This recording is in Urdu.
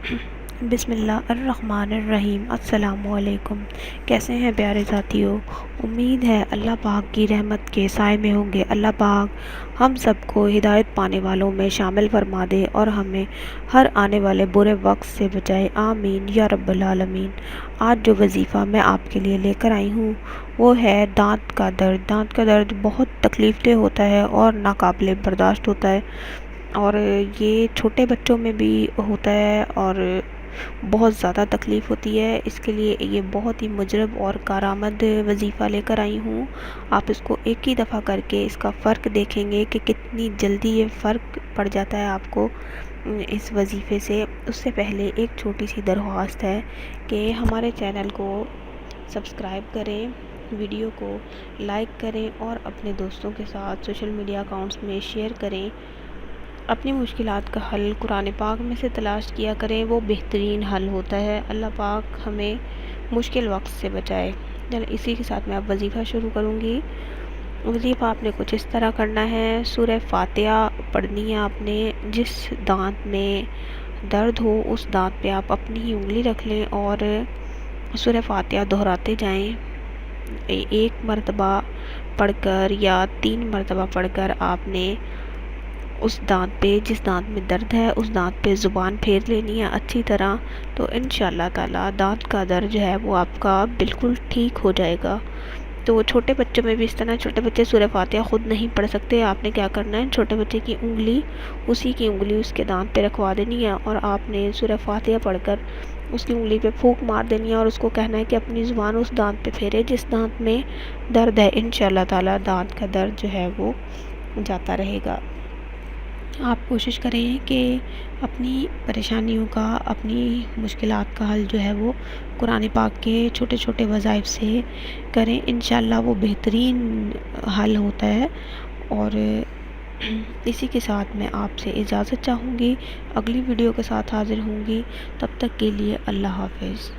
بسم اللہ الرحمن الرحیم۔ السلام علیکم، کیسے ہیں پیارے ساتھیوں؟ امید ہے اللہ پاک کی رحمت کے سائے میں ہوں گے۔ اللہ پاک ہم سب کو ہدایت پانے والوں میں شامل فرما دے اور ہمیں ہر آنے والے برے وقت سے بچائے، آمین یا رب العالمین۔ آج جو وظیفہ میں آپ کے لیے لے کر آئی ہوں وہ ہے دانت کا درد۔ دانت کا درد بہت تکلیف دہ ہوتا ہے اور ناقابل برداشت ہوتا ہے، اور یہ چھوٹے بچوں میں بھی ہوتا ہے اور بہت زیادہ تکلیف ہوتی ہے۔ اس کے لیے یہ بہت ہی مجرب اور کارآمد وظیفہ لے کر آئی ہوں۔ آپ اس کو ایک ہی دفعہ کر کے اس کا فرق دیکھیں گے کہ کتنی جلدی یہ فرق پڑ جاتا ہے آپ کو اس وظیفے سے۔ اس سے پہلے ایک چھوٹی سی درخواست ہے کہ ہمارے چینل کو سبسکرائب کریں، ویڈیو کو لائک کریں اور اپنے دوستوں کے ساتھ سوشل میڈیا اکاؤنٹس میں شیئر کریں۔ اپنی مشکلات کا حل قرآن پاک میں سے تلاش کیا کریں، وہ بہترین حل ہوتا ہے۔ اللہ پاک ہمیں مشکل وقت سے بچائے۔ اسی کے ساتھ میں اب وظیفہ شروع کروں گی۔ وظیفہ آپ نے کچھ اس طرح کرنا ہے۔ سورہ فاتحہ پڑھنی ہے آپ نے۔ جس دانت میں درد ہو اس دانت پہ آپ اپنی ہی انگلی رکھ لیں اور سورہ فاتحہ دہراتے جائیں۔ ایک مرتبہ پڑھ کر یا 3 مرتبہ پڑھ کر آپ نے اس دانت پہ، جس دانت میں درد ہے اس دانت پہ زبان پھیر لینی ہے اچھی طرح، تو انشاءاللہ تعالی دانت کا درد جو ہے وہ آپ کا بالکل ٹھیک ہو جائے گا۔ تو چھوٹے بچوں میں بھی اس طرح، چھوٹے بچے سورہ فاتحہ خود نہیں پڑھ سکتے، آپ نے کیا کرنا ہے، چھوٹے بچے کی انگلی، اسی کی انگلی اس کے دانت پہ رکھوا دینی ہے اور آپ نے سورہ فاتحہ پڑھ کر اس کی انگلی پہ پھونک مار دینی ہے اور اس کو کہنا ہے کہ اپنی زبان اس دانت پہ پھیرے جس دانت میں درد ہے۔ انشاءاللہ تعالی دانت کا درد جو ہے وہ جاتا رہے گا۔ آپ کوشش کریں کہ اپنی پریشانیوں کا، اپنی مشکلات کا حل جو ہے وہ قرآن پاک کے چھوٹے چھوٹے وظائف سے کریں، انشاءاللہ وہ بہترین حل ہوتا ہے۔ اور اسی کے ساتھ میں آپ سے اجازت چاہوں گی، اگلی ویڈیو کے ساتھ حاضر ہوں گی، تب تک کے لیے اللہ حافظ۔